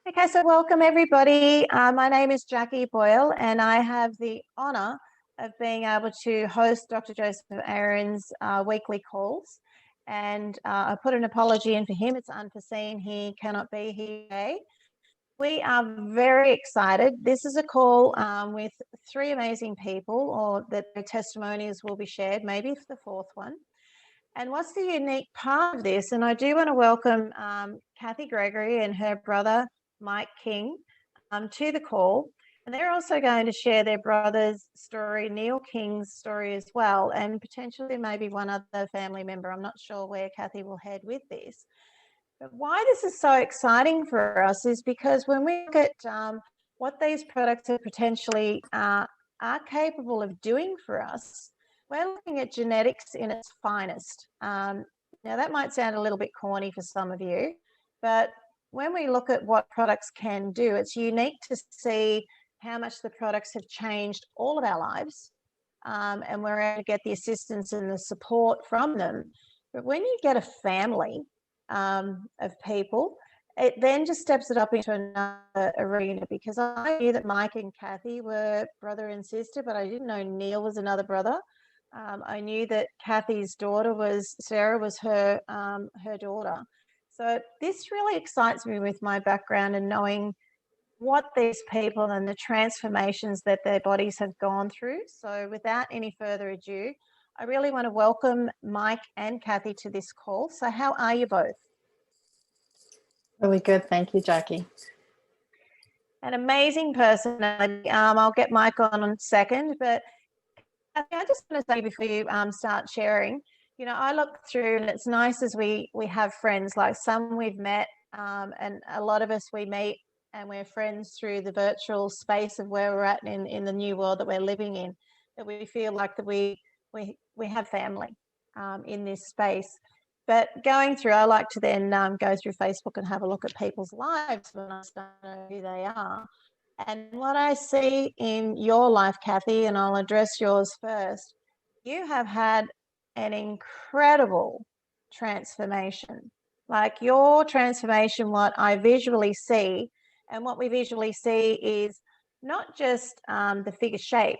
Okay, so welcome everybody. My name is Jackie Boyle, and I have the honour of being able to host Dr. Joseph Ahrens' weekly calls. And I put an apology in for him. It's unforeseen. He cannot be here today. We are very excited. This is a call with three amazing people, or that their testimonials will be shared, maybe for the fourth one. And what's the unique part of this? And I do want to welcome Cathy Gregory and her brother, Mike King, to the call. And they're also going to share their brother's story, Neale King's story as well, and potentially maybe one other family member. I'm not sure where Cathy will head with this. But why this is so exciting for us is because when we look at what these products are potentially are capable of doing for us, we're looking at genetics in its finest. Now, that might sound a little bit corny for some of you, but when we look at what products can do, it's unique to see how much the products have changed all of our lives, and we're able to get the assistance and the support from them. But when you get a family of people, it then just steps it up into another arena, because I knew that Mike and Cathy were brother and sister, but I didn't know Neale was another brother. I knew that Cathy's daughter was, Sarah was her daughter. So this really excites me with my background and knowing what these people and the transformations that their bodies have gone through. So without any further ado, I really want to welcome Mike and Cathy to this call. So how are you both? Really good. Thank you, Jackie. An amazing personality. I'll get Mike on in a second, but I just want to say before you start sharing, you know, I look through and it's nice as we have friends, like some we've met and a lot of us we meet and we're friends through the virtual space of where we're at in the new world that we're living in, that we feel like that we have family in this space. But going through, I like to then go through Facebook and have a look at people's lives when I start to know who they are. And what I see in your life, Cathy, and I'll address yours first, you have had an incredible transformation. Like your transformation, what I visually see, and what we visually see is not just the figure shape,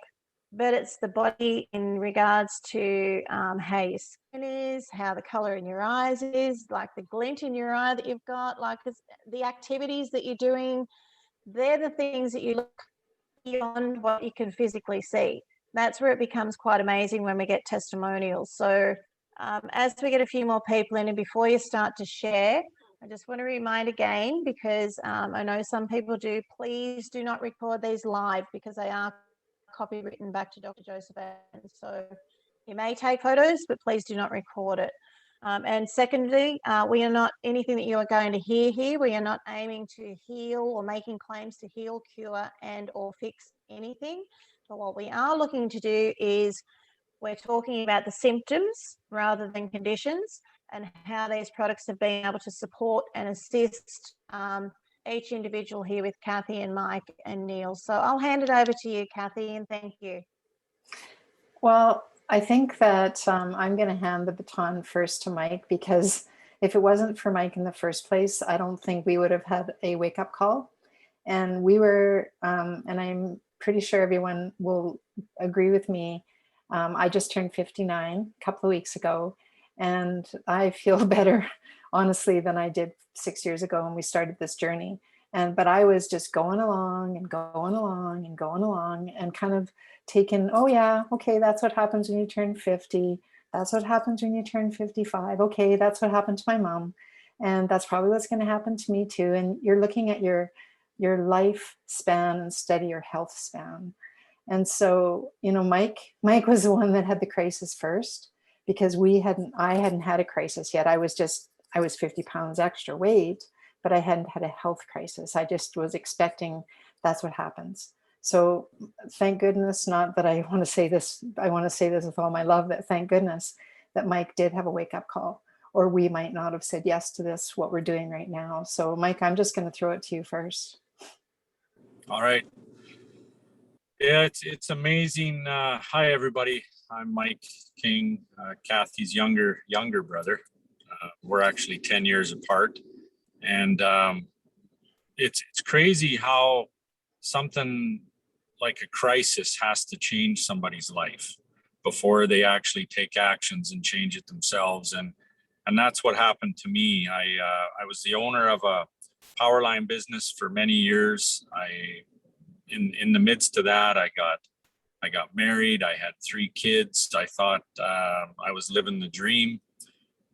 but it's the body in regards to how your skin is, how the color in your eyes is, like the glint in your eye that you've got, like the activities that you're doing. They're the things that you look beyond what you can physically see. That's where it becomes quite amazing when we get testimonials. So as we get a few more people in, and before you start to share, I just want to remind again, because I know some people do, please do not record these live because they are copywritten back to Dr. Joseph. And so you may take photos, but please do not record it. And secondly, we are not, anything that you are going to hear here, we are not aiming to heal or making claims to heal, cure, and or fix anything. But what we are looking to do is we're talking about the symptoms rather than conditions, and how these products have been able to support and assist each individual here with Cathy and Mike and Neale. So I'll hand it over to you, Cathy, and thank you. Well, I think that I'm going to hand the baton first to Mike, because if it wasn't for Mike in the first place, I don't think we would have had a wake-up call. And we were, and I'm pretty sure everyone will agree with me, I just turned 59 a couple of weeks ago, and I feel better, honestly, than I did 6 years ago when we started this journey. But I was just going along and going along and going along and kind of taken, oh yeah, okay, that's what happens when you turn 50. That's what happens when you turn 55. Okay, that's what happened to my mom. And that's probably what's going to happen to me too. And you're looking at your life span instead of your health span. And so, you know, Mike was the one that had the crisis first, because I hadn't had a crisis yet. I was 50 pounds extra weight, but I hadn't had a health crisis. I just was expecting that's what happens. So thank goodness, not that I want to say this, I want to say this with all my love, that thank goodness that Mike did have a wake-up call, or we might not have said yes to this, what we're doing right now. So Mike, I'm just going to throw it to you first. All right. Yeah, it's amazing. Hi, everybody. I'm Mike King, Cathy's younger brother. We're actually 10 years apart. And it's crazy how something like a crisis has to change somebody's life before they actually take actions and change it themselves. And that's what happened to me. I was the owner of a power line business for many years. In the midst of that, I got married. I had 3 kids. I thought I was living the dream,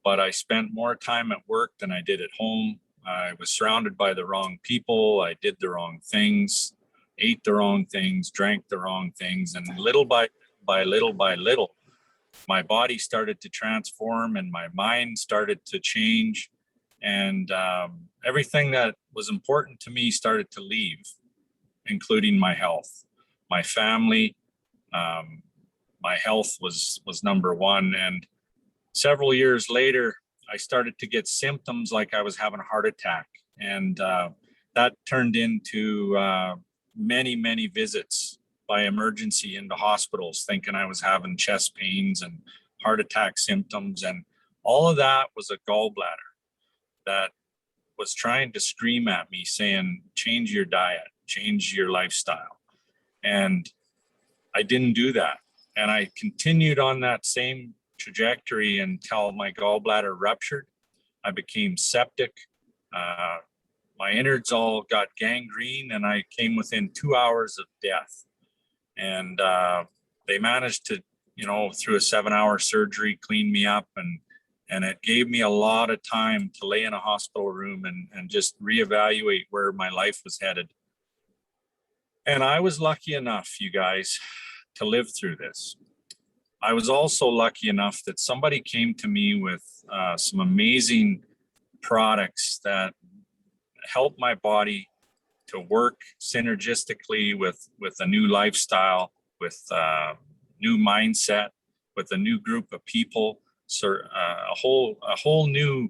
but I spent more time at work than I did at home. I was surrounded by the wrong people. I did the wrong things, ate the wrong things, drank the wrong things, and little by little, my body started to transform and my mind started to change, and everything that was important to me started to leave, including my health, my family. My health was number one. And several years later, I started to get symptoms like I was having a heart attack. And that turned into many visits by emergency into hospitals, thinking I was having chest pains and heart attack symptoms. And all of that was a gallbladder that was trying to scream at me saying, change your diet, change your lifestyle. And I didn't do that. And I continued on that same trajectory until my gallbladder ruptured. I became septic. My innards all got gangrene, and I came within 2 hours of death. And they managed to, through a 7-hour surgery, clean me up. And it gave me a lot of time to lay in a hospital room and just reevaluate where my life was headed. And I was lucky enough, you guys, to live through this. I was also lucky enough that somebody came to me with some amazing products that helped my body to work synergistically with a new lifestyle, with new mindset, with a new group of people. So a whole new,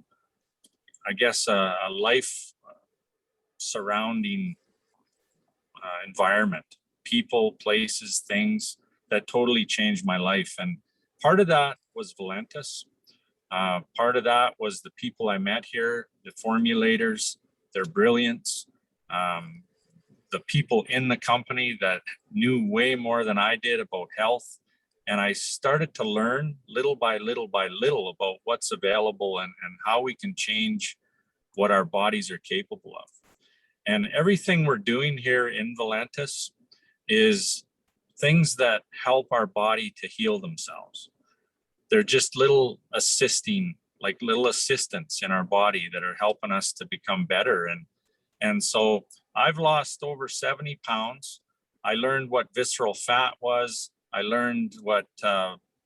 I guess, a life surrounding environment, people, places, things that totally changed my life. And part of that was Valentis. Part of that was the people I met here, the formulators, their brilliance, the people in the company that knew way more than I did about health. And I started to learn little by little about what's available and how we can change what our bodies are capable of. And everything we're doing here in Valentis is things that help our body to heal themselves. They're just little assistants in our body that are helping us to become better. And so I've lost over 70 pounds. I learned what visceral fat was. I learned what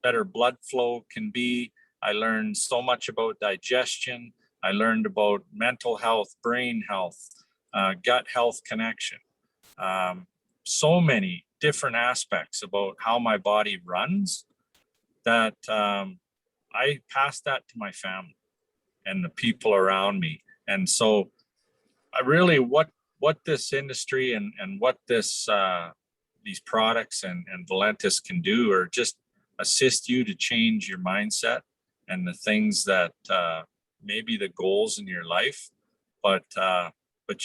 better blood flow can be. I learned so much about digestion. I learned about mental health, brain health, gut health connection. So many different aspects about how my body runs that I passed that to my family and the people around me. And so I really, what this industry and what these products and Valentis can do are just assist you to change your mindset and the things that maybe the goals in your life, but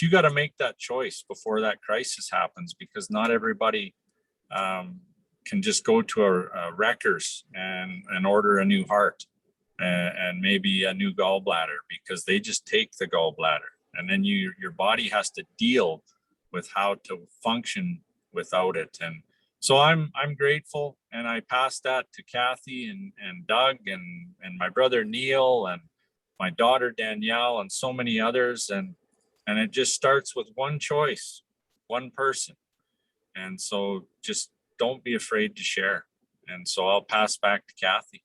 you got to make that choice before that crisis happens, because not everybody can just go to a Wreckers and order a new heart and maybe a new gallbladder, because they just take the gallbladder, and then your body has to deal with how to function without it. And so I'm grateful, and I passed that to Cathy and Doug and my brother Neale and my daughter Danielle and so many others, and it just starts with one choice, one person. And so just don't be afraid to share. And so I'll pass back to Cathy.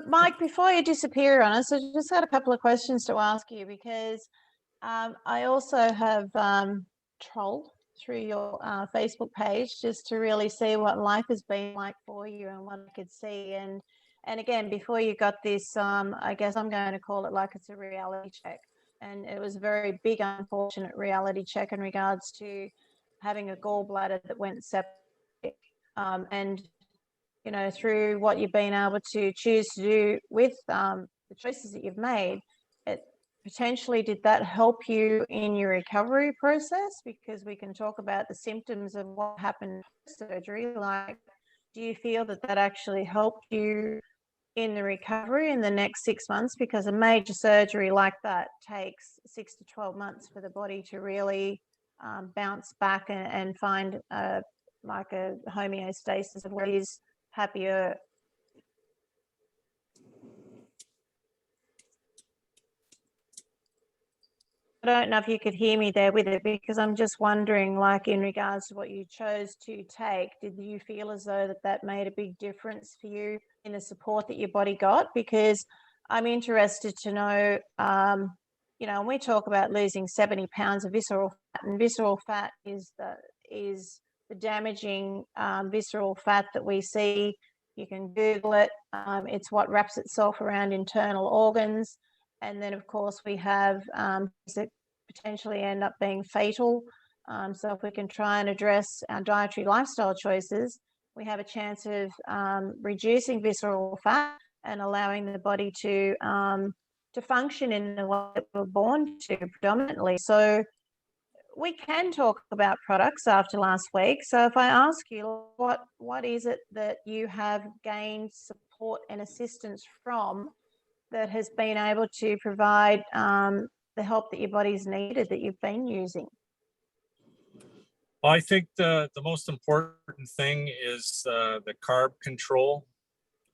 Mike, before you disappear on us, I just had a couple of questions to ask you, because I also have trolled through your Facebook page just to really see what life has been like for you and what I could see. And again, before you got this, I guess I'm going to call it like it's a reality check. And it was a very big, unfortunate reality check in regards to having a gallbladder that went septic. And, through what you've been able to choose to do with the choices that you've made, potentially did that help you in your recovery process? Because we can talk about the symptoms of what happened post-surgery. Like, do you feel that that actually helped you in the recovery in the next 6 months? Because a major surgery like that takes 6 to 12 months for the body to really bounce back and find like a homeostasis of where it is happier. I don't know if you could hear me there with it, because I'm just wondering, like, in regards to what you chose to take, did you feel as though that made a big difference for you in the support that your body got? Because I'm interested to know, you know, when we talk about losing 70 pounds of visceral fat, and visceral fat is the damaging visceral fat that we see. You can Google it. It's what wraps itself around internal organs. And then, of course, we have that potentially end up being fatal. So if we can try and address our dietary lifestyle choices, we have a chance of reducing visceral fat and allowing the body to function in the way that we're born to predominantly. So we can talk about products after last week. So if I ask you, what is it that you have gained support and assistance from that has been able to provide the help that your body's needed, that you've been using? Well, I think the most important thing is the carb control.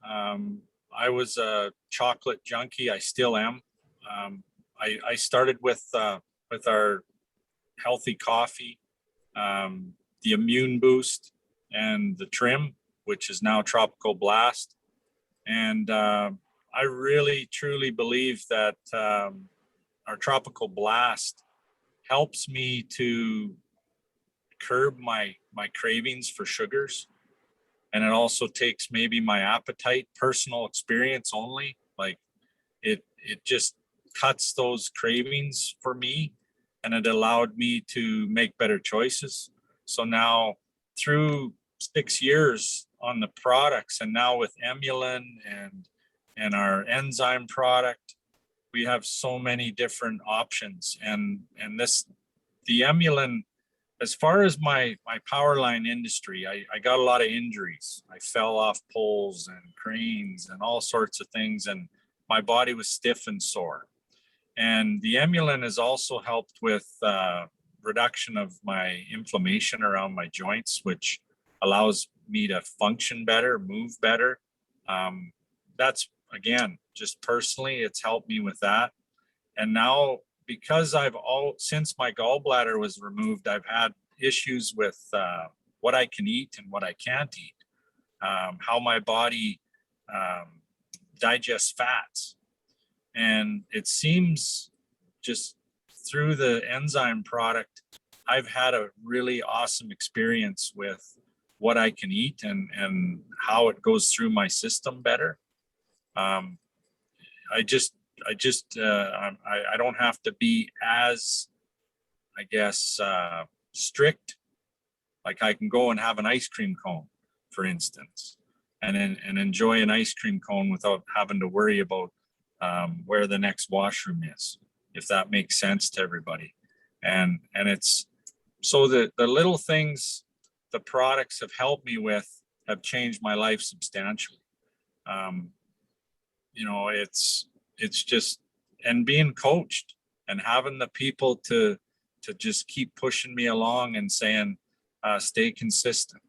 I was a chocolate junkie. I still am. I started with our healthy coffee, the immune boost, and the trim, which is now Tropical Blast. And I really truly believe that our Tropical Blast helps me to curb my cravings for sugars, and it also takes maybe my appetite, personal experience only, like it just cuts those cravings for me, and it allowed me to make better choices. So now, through 6 years on the products, and now with Emulin and our enzyme product, we have so many different options. And the Emulin, as far as my power line industry, I got a lot of injuries. I fell off poles and cranes and all sorts of things, and my body was stiff and sore. And the Emulin has also helped with reduction of my inflammation around my joints, which allows me to function better, move better. That's, again, just personally, it's helped me with that. And now, because since my gallbladder was removed, I've had issues with what I can eat and what I can't eat, how my body digests fats. And it seems, just through the enzyme product, I've had a really awesome experience with what I can eat and how it goes through my system better. I don't have to be as, I guess, strict. Like, I can go and have an ice cream cone, for instance, and enjoy an ice cream cone without having to worry about where the next washroom is, if that makes sense to everybody. And it's so the little things the products have helped me with have changed my life substantially. You know, it's just, and being coached and having the people to just keep pushing me along and saying, stay consistent,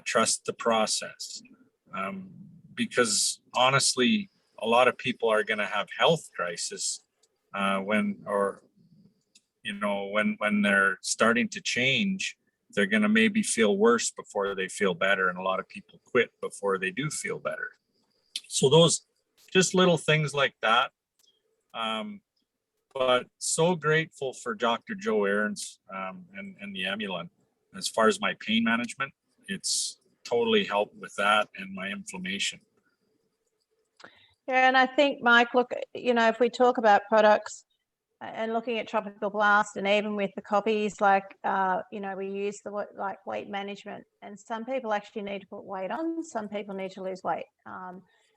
trust the process. Because honestly, a lot of people are going to have health crisis when they're starting to change. They're going to maybe feel worse before they feel better, and a lot of people quit before they do feel better. So those just little things like that. But so grateful for Dr. Joe Ahrens and the Emulin. As far as my pain management, it's totally helped with that and my inflammation. Yeah, and I think, Mike, look, if we talk about products and looking at Tropical Blast, and even with the copies, like, we use the weight management, and some people actually need to put weight on, some people need to lose weight.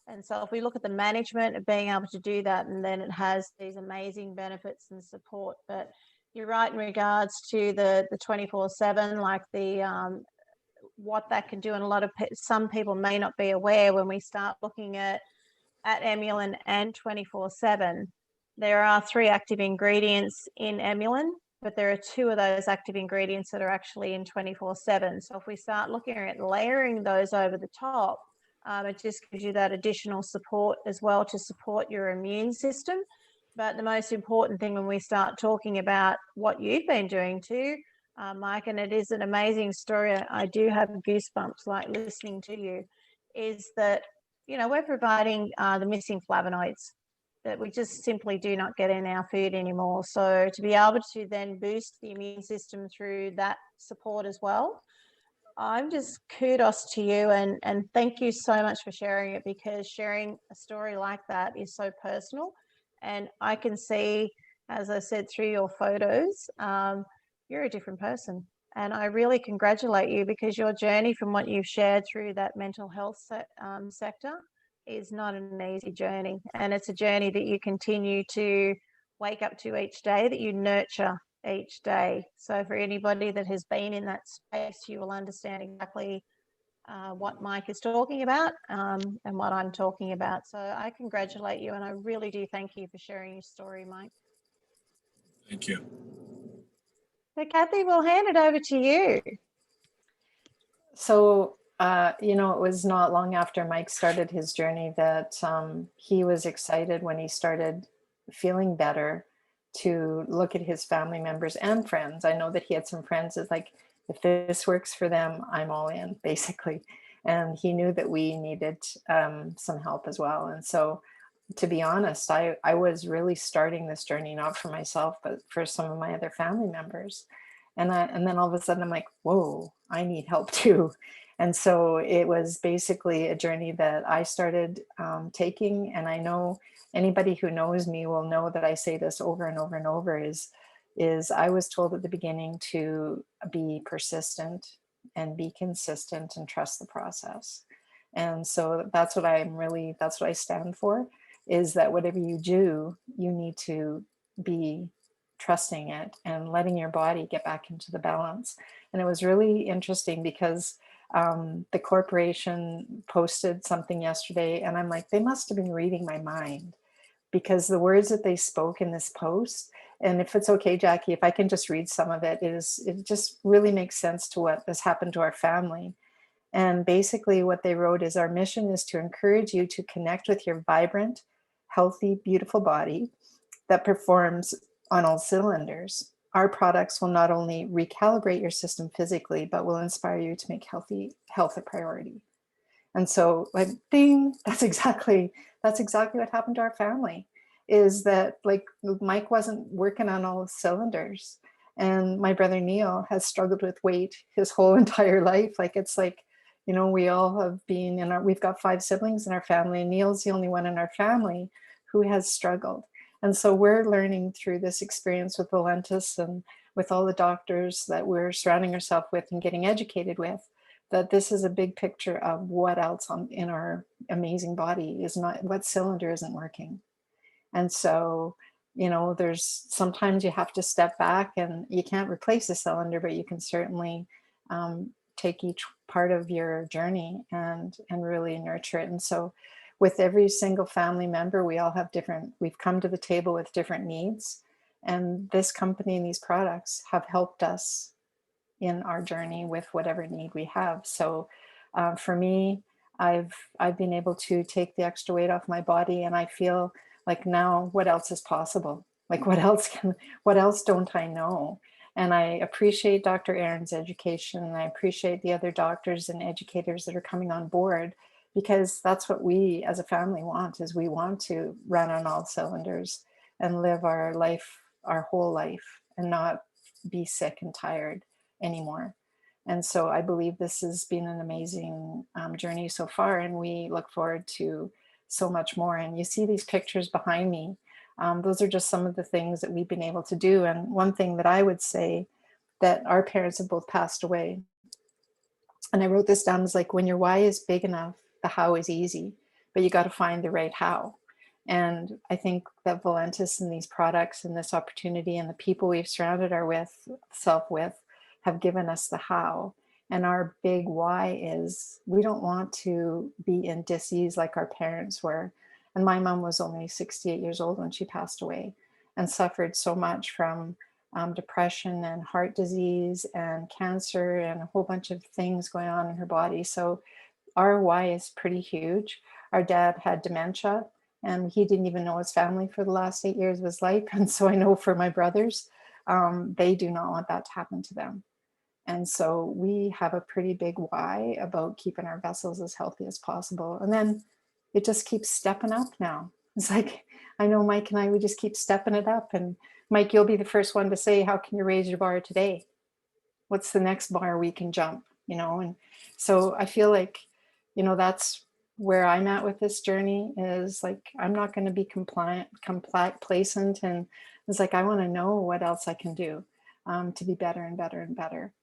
And so if we look at the management of being able to do that, and then it has these amazing benefits and support. But you're right in regards to the 24/7, like the what that can do. And some people may not be aware when we start looking at Emulin and 24/7, there are 3 active ingredients in Emulin, but there are 2 of those active ingredients that are actually in 24/7. So if we start looking at layering those over the top, it just gives you that additional support as well to support your immune system. But the most important thing when we start talking about what you've been doing too, Mike, and it is an amazing story, I do have goosebumps like listening to you, is that, you know, we're providing the missing flavonoids that we just simply do not get in our food anymore. So to be able to then boost the immune system through that support as well, I'm just kudos to you, and thank you so much for sharing it, because sharing a story like that is so personal. And I can see, as I said, through your photos, you're a different person. And I really congratulate you, because your journey from what you've shared through that mental health sector is not an easy journey. And it's a journey that you continue to wake up to each day, that you nurture each day. So for anybody that has been in that space, you will understand exactly what Mike is talking about and what I'm talking about. So I congratulate you, and I really do thank you for sharing your story, Mike. Thank you. So Cathy, we'll hand it over to you. So, you know, it was not long after Mike started his journey that he was excited when he started feeling better to look at his family members and friends. I know that he had some friends that, like, if this works for them, I'm all in, basically. And he knew that we needed some help as well. And so, to be honest, I was really starting this journey, not for myself, but for some of my other family members. And then all of a sudden I'm like, whoa, I need help too. And so it was basically a journey that I started taking. And I know anybody who knows me will know that I say this over and over and over is I was told at the beginning to be persistent and be consistent and trust the process. And so that's what I stand for, is that whatever you do, you need to be trusting it and letting your body get back into the balance. And it was really interesting because the corporation posted something yesterday, and I'm like, they must have been reading my mind, because the words that they spoke in this post, and if it's okay, Jackie, if I can just read some of it, it just really makes sense to what has happened to our family. And basically what they wrote is, our mission is to encourage you to connect with your vibrant, healthy, beautiful body that performs on all cylinders. Our products will not only recalibrate your system physically, but will inspire you to make health a priority. And so, like, ding, that's exactly what happened to our family, is that, like, Mike wasn't working on all cylinders. And my brother Neale has struggled with weight his whole entire life. Like, it's like, you know, we all have been we've got 5 siblings in our family, and Neale's the only one in our family who has struggled. And so we're learning through this experience with Valentis and with all the doctors that we're surrounding ourselves with and getting educated with, that this is a big picture of what else in our amazing body is not, what cylinder isn't working. And so, you know, sometimes you have to step back, and you can't replace a cylinder, but you can certainly take each part of your journey and really nurture it. And so with every single family member, we've come to the table with different needs, and this company and these products have helped us in our journey with whatever need we have. So for me, I've been able to take the extra weight off my body, and I feel like now, what else is possible? Like, what else don't I know? And I appreciate Dr. Ahrens' education, and I appreciate the other doctors and educators that are coming on board, because that's what we as a family want, is we want to run on all cylinders and live our life, our whole life, and not be sick and tired anymore. And so I believe this has been an amazing journey so far, and we look forward to so much more. And you see these pictures behind me. Those are just some of the things that we've been able to do. And one thing that I would say, that our parents have both passed away, and I wrote this down, is like, when your why is big enough, the how is easy. but you got to find the right how. And I think that Valentis and these products and this opportunity and the people we've surrounded ourselves with have given us the how. And our big why is we don't want to be in dis-ease like our parents were. And my mom was only 68 years old when she passed away and suffered so much from depression and heart disease and cancer and a whole bunch of things going on in her body. So our why is pretty huge. Our dad had dementia and he didn't even know his family for the last 8 years of his life. And so I know for my brothers, they do not want that to happen to them. And so we have a pretty big why about keeping our vessels as healthy as possible. And then it just keeps stepping up now. It's like, I know Mike and I, we just keep stepping it up. And Mike, you'll be the first one to say, how can you raise your bar today? What's the next bar we can jump, And so I feel like, that's where I'm at with this journey is like, I'm not going to be complacent. And it's like, I want to know what else I can do to be better and better and better.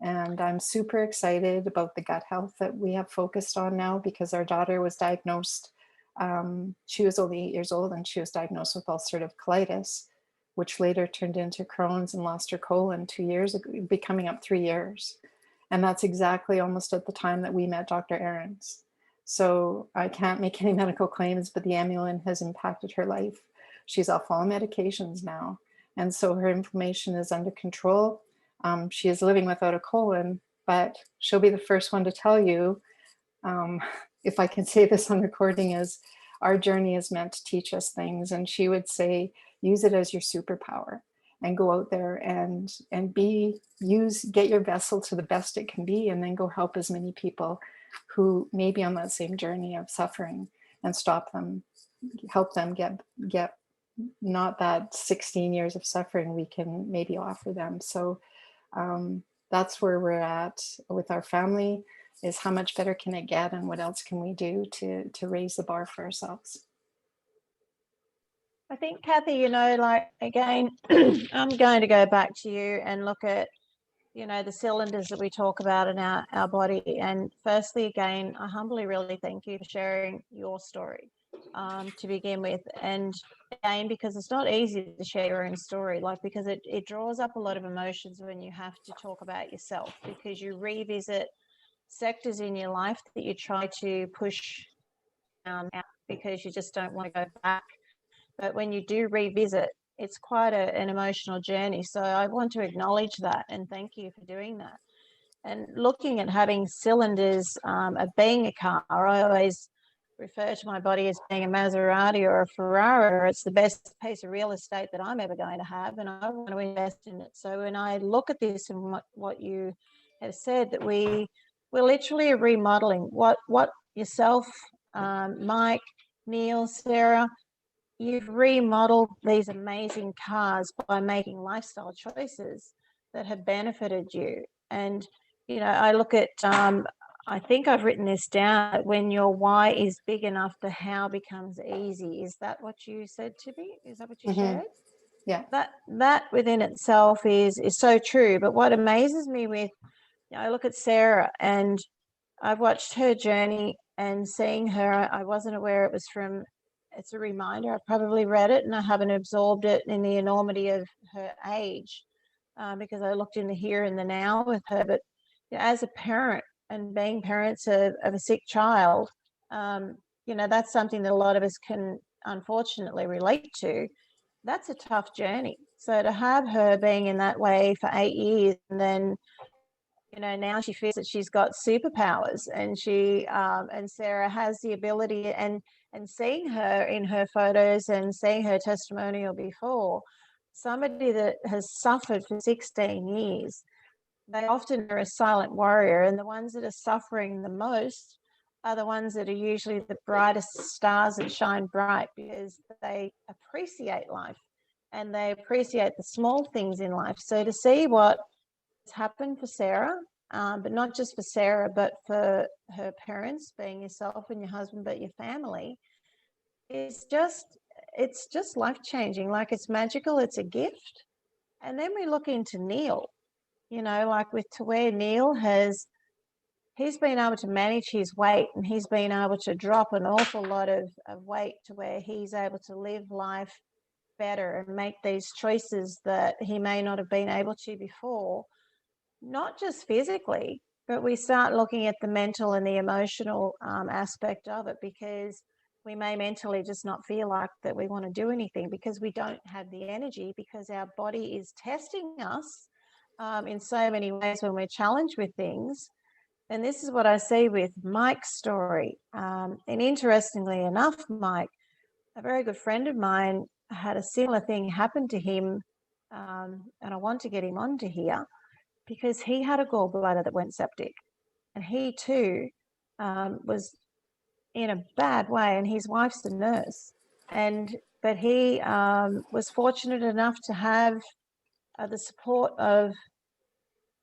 And I'm super excited about the gut health that we have focused on now because our daughter was diagnosed. She was only 8 years old and she was diagnosed with ulcerative colitis, which later turned into Crohn's and lost her colon 2 years ago, becoming up 3 years. And that's exactly almost at the time that we met Dr. Ahrens. So I can't make any medical claims, but the amulin has impacted her life. She's off all medications now. And so her inflammation is under control. She is living without a colon, but she'll be the first one to tell you, if I can say this on recording, is our journey is meant to teach us things. And she would say, use it as your superpower and go out there and get your vessel to the best it can be, and then go help as many people who may be on that same journey of suffering and help them get not that 16 years of suffering we can maybe offer them. So that's where we're at with our family, is how much better can it get and what else can we do to raise the bar for ourselves. I think, Cathy, again, I'm going to go back to you and look at, the cylinders that we talk about in our body. And firstly, again, I humbly really thank you for sharing your story to begin with. And again, because it's not easy to share your own story, because it draws up a lot of emotions when you have to talk about yourself, because you revisit sectors in your life that you try to push out because you just don't want to go back. But when you do revisit, it's quite an emotional journey. So I want to acknowledge that and thank you for doing that. And looking at having cylinders of being a car, I always refer to my body as being a Maserati or a Ferrari, or it's the best piece of real estate that I'm ever going to have, and I want to invest in it. So when I look at this and what you have said, that we're literally remodeling what yourself, Mike, Neale, Sarah, you've remodeled these amazing cars by making lifestyle choices that have benefited you. And, I look at, I think I've written this down, when your why is big enough, the how becomes easy. Is that what you said to me? Is that what you shared? Yeah. That within itself is so true. But what amazes me with, I look at Sarah and I've watched her journey, and seeing her, I wasn't aware it was from, it's a reminder. I probably read it and I haven't absorbed it in the enormity of her age, because I looked in the here and the now with her. But as a parent and being parents of a sick child, that's something that a lot of us can unfortunately relate to. That's a tough journey. So to have her being in that way for 8 years, and then now she feels that she's got superpowers, and and Sarah has the ability, and seeing her in her photos and seeing her testimonial before, somebody that has suffered for 16 years, they often are a silent warrior, and the ones that are suffering the most are the ones that are usually the brightest stars that shine bright, because they appreciate life and they appreciate the small things in life. So to see what happened for Sarah, but not just for Sarah, but for her parents, being yourself and your husband, but your family, it's just life-changing. It's magical, it's a gift. And then we look into Neale, with to where Neale has he's been able to manage his weight, and he's been able to drop an awful lot of weight to where he's able to live life better and make these choices that he may not have been able to before, not just physically, but we start looking at the mental and the emotional aspect of it, because we may mentally just not feel like that we want to do anything because we don't have the energy, because our body is testing us in so many ways when we're challenged with things. And this is what I see with Mike's story. And interestingly enough, Mike, a very good friend of mine, had a similar thing happen to him. And I want to get him onto here because he had a gallbladder that went septic. And he too was in a bad way. And his wife's a nurse. But he was fortunate enough to have the support of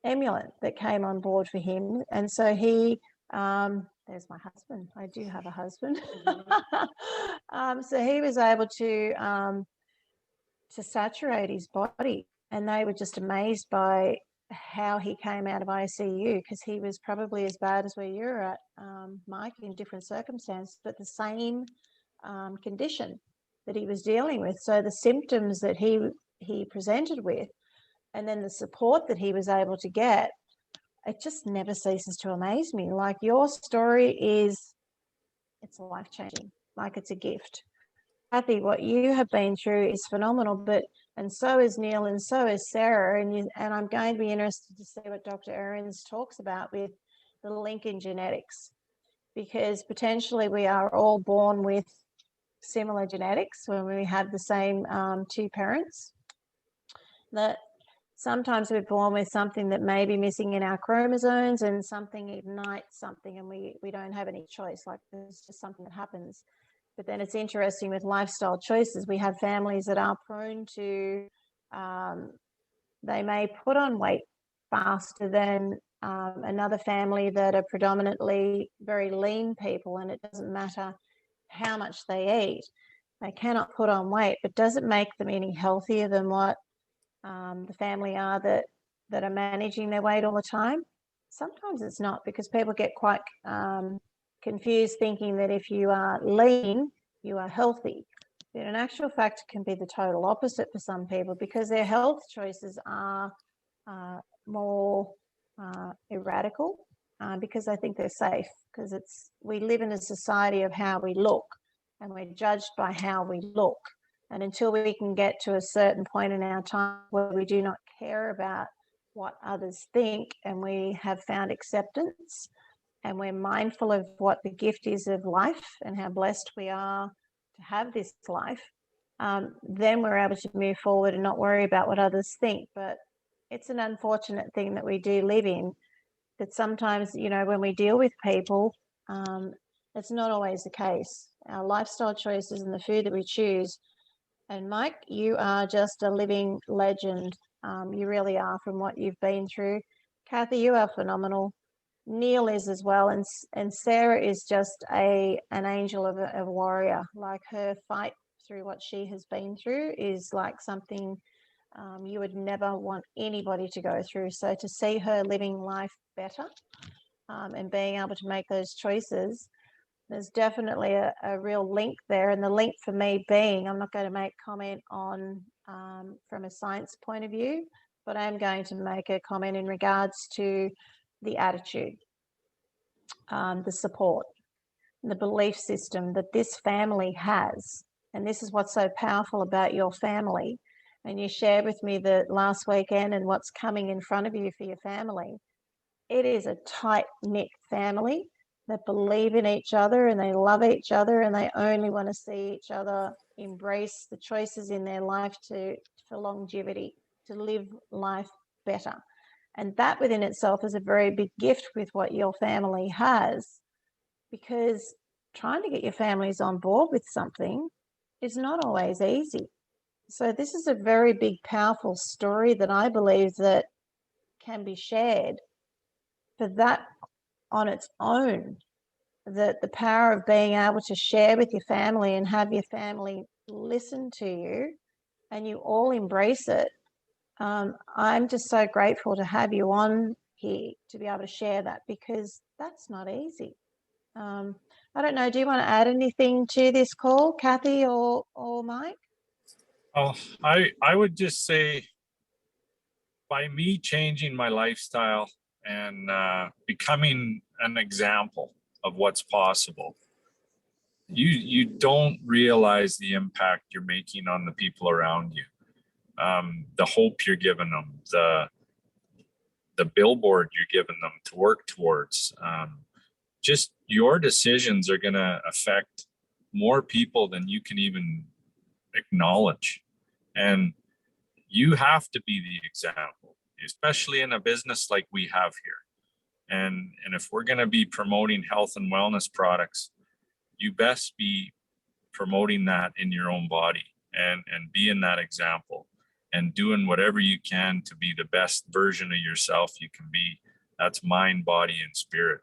Emulant that came on board for him. And so he, there's my husband. I do have a husband. So he was able to saturate his body, and they were just amazed by how he came out of ICU, because he was probably as bad as where you're at, Mike, in different circumstances, but the same condition that he was dealing with. So the symptoms that he presented with, and then the support that he was able to get, it just never ceases to amaze me. Like, your story it's life-changing, like it's a gift. Cathy, what you have been through is phenomenal, and so is Neale, and so is Sarah, and I'm going to be interested to see what Dr. Ahrens talks about with the link in genetics, because potentially we are all born with similar genetics when we have the same two parents. That sometimes we're born with something that may be missing in our chromosomes, and something ignites something, and we don't have any choice. Like, there's just something that happens. But then it's interesting with lifestyle choices. We have families that are prone to, they may put on weight faster than another family that are predominantly very lean people, and it doesn't matter how much they eat. They cannot put on weight, but does it make them any healthier than what the family are that are managing their weight all the time? Sometimes it's not, because people get quite confused, thinking that if you are lean, you are healthy. But in actual fact, it can be the total opposite for some people, because their health choices are more erratical, because I think they're safe, because we live in a society of how we look, and we're judged by how we look. And until we can get to a certain point in our time where we do not care about what others think, and we have found acceptance, and we're mindful of what the gift is of life and how blessed we are to have this life, then we're able to move forward and not worry about what others think. But it's an unfortunate thing that we do live in, that sometimes, when we deal with people, it's not always the case. Our lifestyle choices and the food that we choose. And Mike, you are just a living legend. You really are, from what you've been through. Cathy, you are phenomenal. Neale is as well, and Sarah is just an angel of a warrior. Like, her fight through what she has been through is like something you would never want anybody to go through. So to see her living life better and being able to make those choices, there's definitely a real link there. And the link for me being, I'm not going to make comment on from a science point of view, but I'm going to make a comment in regards to the attitude, the support, the belief system that this family has. And this is what's so powerful about your family. And you shared with me the last weekend and what's coming in front of you for your family. It is a tight-knit family that believe in each other, and they love each other, and they only want to see each other embrace the choices in their life for longevity, to live life better. And that within itself is a very big gift with what your family has, because trying to get your families on board with something is not always easy. So this is a very big, powerful story that I believe that can be shared. For that on its own, that the power of being able to share with your family and have your family listen to you and you all embrace it. I'm just so grateful to have you on here to be able to share that, because that's not easy. I don't know, do you want to add anything to this call, Cathy or Mike? Oh, I would just say, by me changing my lifestyle and becoming an example of what's possible, you don't realize the impact you're making on the people around you. The hope you're giving them, the billboard you're giving them to work towards. Just your decisions are going to affect more people than you can even acknowledge. And you have to be the example, especially in a business like we have here. And if we're going to be promoting health and wellness products, you best be promoting that in your own body and being that example and doing whatever you can to be the best version of yourself you can be. That's mind, body, and spirit.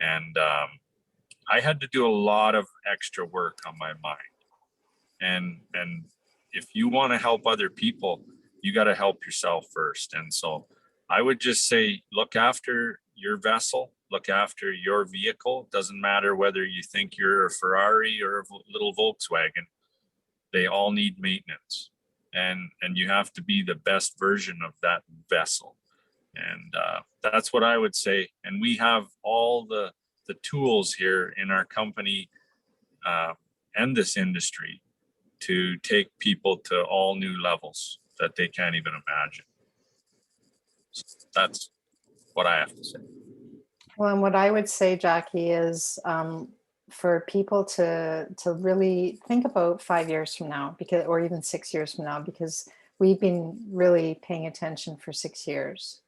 And I had to do a lot of extra work on my mind. And if you want to help other people, you got to help yourself first. And so I would just say, look after your vessel, look after your vehicle. Doesn't matter whether you think you're a Ferrari or a little Volkswagen, they all need maintenance. And you have to be the best version of that vessel. And that's what I would say. And we have all the tools here in our company and this industry to take people to all new levels that they can't even imagine. So that's what I have to say. Well, and what I would say, Jackie, is for people to really think about 5 years from now, because, or even 6 years from now, because we've been really paying attention for 6 years.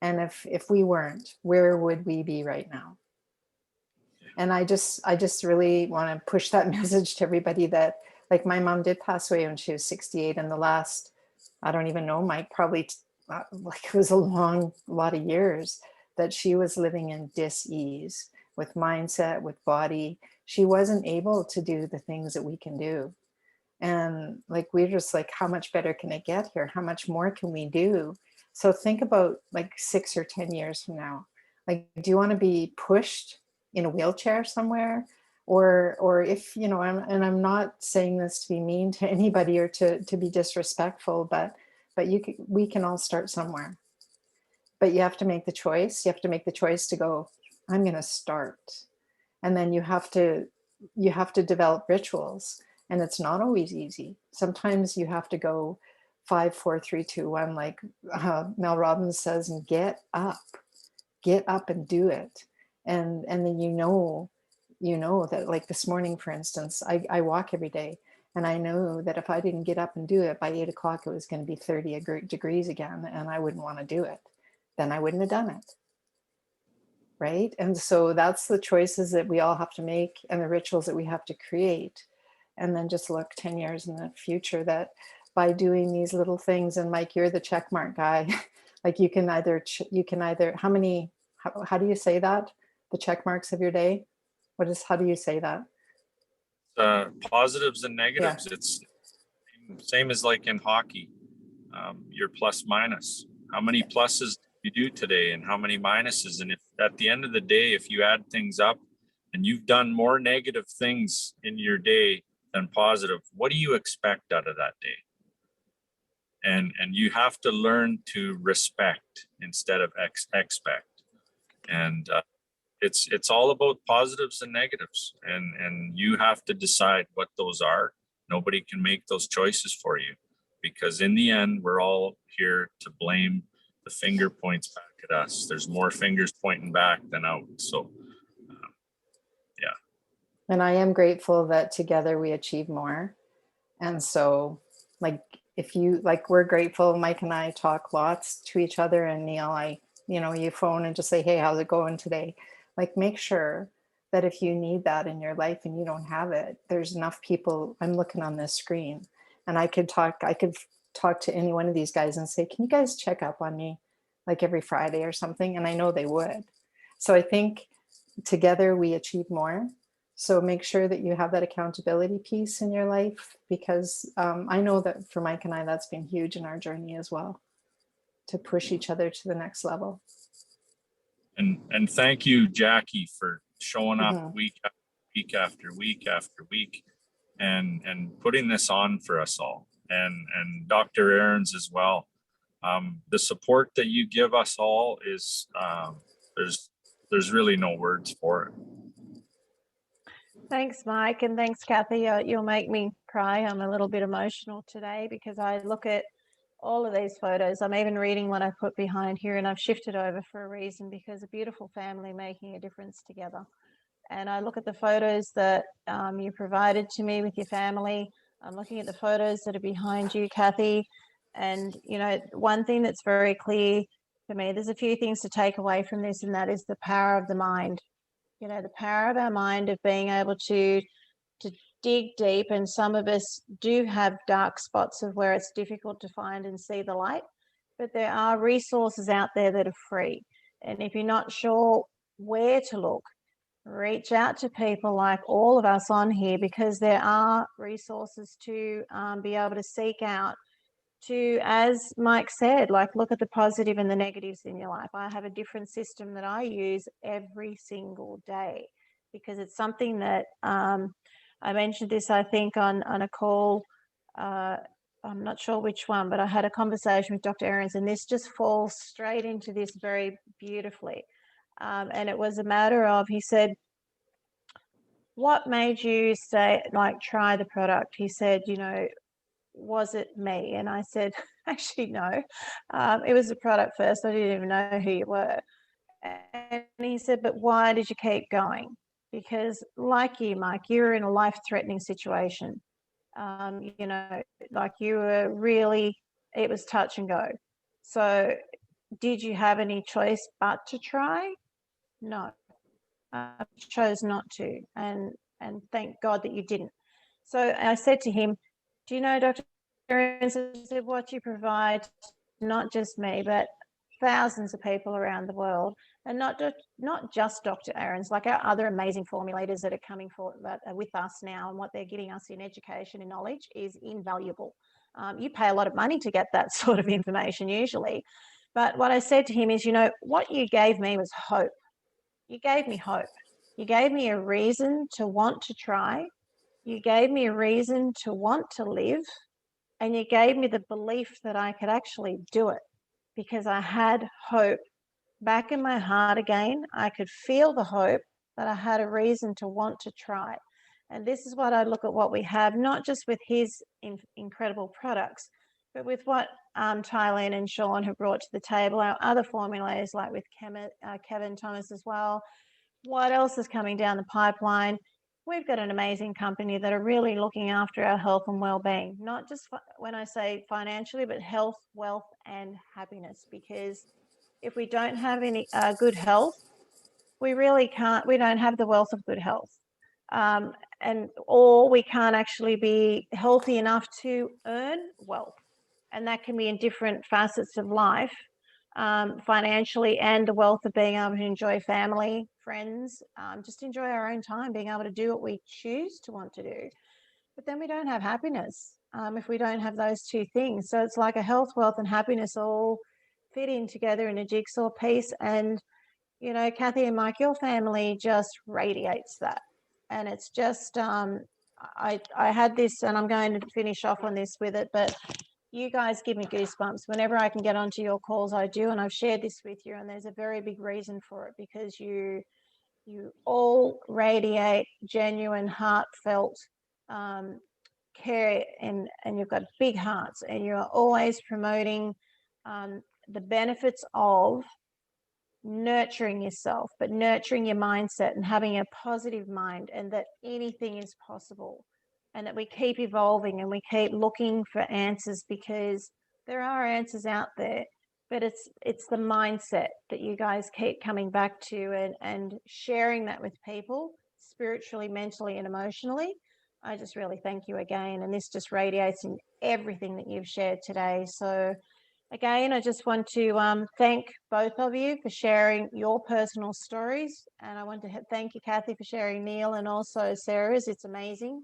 And if we weren't, where would we be right now? And I just really want to push that message to everybody that, like, my mom did pass away when she was 68, and the last, I don't even know, Mike, probably like it was a lot of years that she was living in dis-ease with mindset, with body. She wasn't able to do the things that we can do. And like, we're just like, how much better can it get here? How much more can we do? So think about like 6 or 10 years from now. Like, do you want to be pushed in a wheelchair somewhere? Or if, you know, I'm not saying this to be mean to anybody or to be disrespectful, but we can all start somewhere. But you have to make the choice. You have to make the choice to go, I'm going to start. And then you have to develop rituals. And it's not always easy. Sometimes you have to go 5, 4, 3, 2, 1, like Mel Robbins says, and get up and do it. And then you know that, like this morning, for instance, I walk every day, and I know that if I didn't get up and do it by 8 o'clock, it was going to be 30 degrees again, and I wouldn't want to do it. Then I wouldn't have done it. Right? And so that's the choices that we all have to make, and the rituals that we have to create. And then just look 10 years in the future, that by doing these little things, and Mike, you're the check mark guy, like you can either, how do you say that? The check marks of your day? How do you say that? Positives and negatives. Yeah. It's same as like in hockey. Your plus minus. How many pluses you do today and how many minuses? And if at the end of the day, if you add things up and you've done more negative things in your day than positive, what do you expect out of that day? And you have to learn to respect instead of expect. And it's all about positives and negatives, and you have to decide what those are. Nobody can make those choices for you, because in the end, we're all here to blame. The finger points back at us. There's more fingers pointing back than out. So, yeah. And I am grateful that together we achieve more. And so, like, we're grateful. Mike and I talk lots to each other, and Neale, you phone and just say, hey, how's it going today? Like, make sure that if you need that in your life and you don't have it, there's enough people. I'm looking on this screen, and I could talk to any one of these guys and say, can you guys check up on me like every Friday or something? And I know they would. So I think together we achieve more. So make sure that you have that accountability piece in your life, because I know that for Mike and I, that's been huge in our journey as well, to push each other to the next level. And thank you, Jackie, for showing up Mhm. week after week after week and putting this on for us all, and Dr. Ahrens as well. The support that you give us all is there's really no words for it. Thanks, Mike, and thanks, Cathy. You'll make me cry. I'm a little bit emotional today because I look at all of these photos. I'm even reading what I put behind here, and I've shifted over for a reason, because a beautiful family making a difference together. And I look at the photos that you provided to me with your family. I'm looking at the photos that are behind you, Cathy. And, you know, one thing that's very clear for me, there's a few things to take away from this, and that is the power of the mind. You know, the power of our mind, of being able to dig deep. And some of us do have dark spots of where it's difficult to find and see the light, but there are resources out there that are free. And if you're not sure where to look, reach out to people like all of us on here, because there are resources to be able to seek out, to, as Mike said, like, look at the positive and the negatives in your life. I have a different system that I use every single day, because it's something that I mentioned this, I think, on a call. I'm not sure which one, but I had a conversation with Dr. Ahrens, and this just falls straight into this very beautifully. And it was a matter of, he said, what made you say, like, try the product? He said, you know, was it me? And I said, actually, no. It was the product first. I didn't even know who you were. And he said, but why did you keep going? Because like you, Mike, you were in a life-threatening situation. You know, like, you were really, it was touch and go. So did you have any choice but to try? No. Chose not to, and thank God that you didn't. So I said to him, do you know, Dr. Ahrens, what you provide, not just me, but thousands of people around the world, and not just Dr. Ahrens, like our other amazing formulators that are coming with us now, and what they're giving us in education and knowledge is invaluable. You pay a lot of money to get that sort of information usually. But what I said to him is, you know, what you gave me was hope. You gave me hope. You gave me a reason to want to try. You gave me a reason to want to live. And you gave me the belief that I could actually do it, because I had hope back in my heart again. I could feel the hope that I had a reason to want to try. And this is what I look at what we have, not just with his incredible products, but with what Tylene and Sean have brought to the table, our other formulators, like with Kevin Thomas as well. What else is coming down the pipeline? We've got an amazing company that are really looking after our health and well-being, not just when I say financially, but health, wealth, and happiness. Because if we don't have any good health, we really can't, we don't have the wealth of good health. Or we can't actually be healthy enough to earn wealth. And that can be in different facets of life. Financially, and the wealth of being able to enjoy family, friends, just enjoy our own time, being able to do what we choose to want to do. But then we don't have happiness if we don't have those two things. So it's like a health, wealth, and happiness all fit in together in a jigsaw piece. And, you know, Cathy and Mike, your family just radiates that. And it's just, I had this, and I'm going to finish off on this with it, but you guys give me goosebumps. Whenever I can get onto your calls, I do, and I've shared this with you, and there's a very big reason for it, because you all radiate genuine, heartfelt care, and you've got big hearts, and you're always promoting the benefits of nurturing yourself, but nurturing your mindset and having a positive mind, and that anything is possible. And that we keep evolving and we keep looking for answers, because there are answers out there, but it's the mindset that you guys keep coming back to, and sharing that with people spiritually, mentally, and emotionally. I just really thank you again. And this just radiates in everything that you've shared today. So again, I just want to thank both of you for sharing your personal stories. And I want to thank you, Cathy, for sharing Neale, and also Sarah's. It's amazing.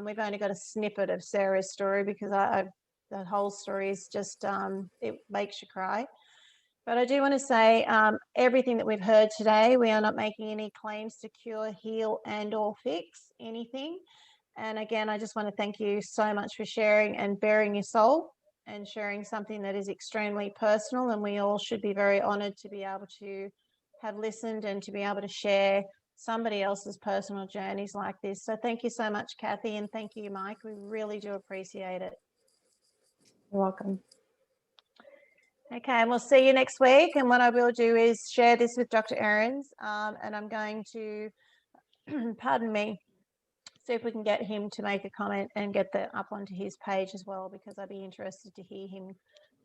We've only got a snippet of Sarah's story, because the whole story is just, it makes you cry. But I do want to say everything that we've heard today, we are not making any claims to cure, heal, and or fix anything. And again, I just want to thank you so much for sharing and bearing your soul and sharing something that is extremely personal. And we all should be very honored to be able to have listened and to be able to share somebody else's personal journeys like this. So thank you so much, Cathy, and thank you, Mike. We really do appreciate it. You're welcome. Okay, and we'll see you next week. And what I will do is share this with Dr. Ahrens, and I'm going to, pardon me, see if we can get him to make a comment and get that up onto his page as well, because I'd be interested to hear him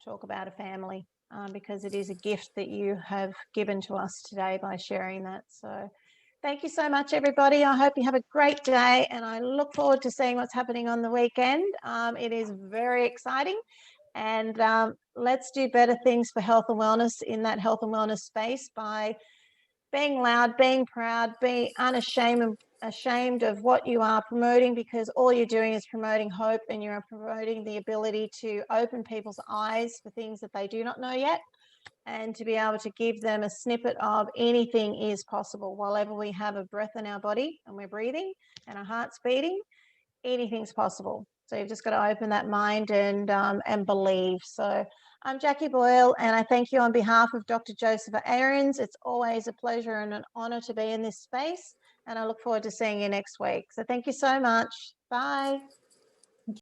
talk about a family, because it is a gift that you have given to us today by sharing that. So thank you so much, everybody. I hope you have a great day, and I look forward to seeing what's happening on the weekend. It is very exciting. And let's do better things for health and wellness in that health and wellness space by being loud, being proud, being ashamed of what you are promoting, because all you're doing is promoting hope, and you're promoting the ability to open people's eyes for things that they do not know yet, and to be able to give them a snippet of anything is possible. While we have a breath in our body and we're breathing and our heart's beating, anything's possible. So you've just got to open that mind and believe. So I'm Jackie Boyle, and I thank you on behalf of Dr. Joseph Ahrens. It's always a pleasure and an honour to be in this space, and I look forward to seeing you next week. So thank you so much. Bye.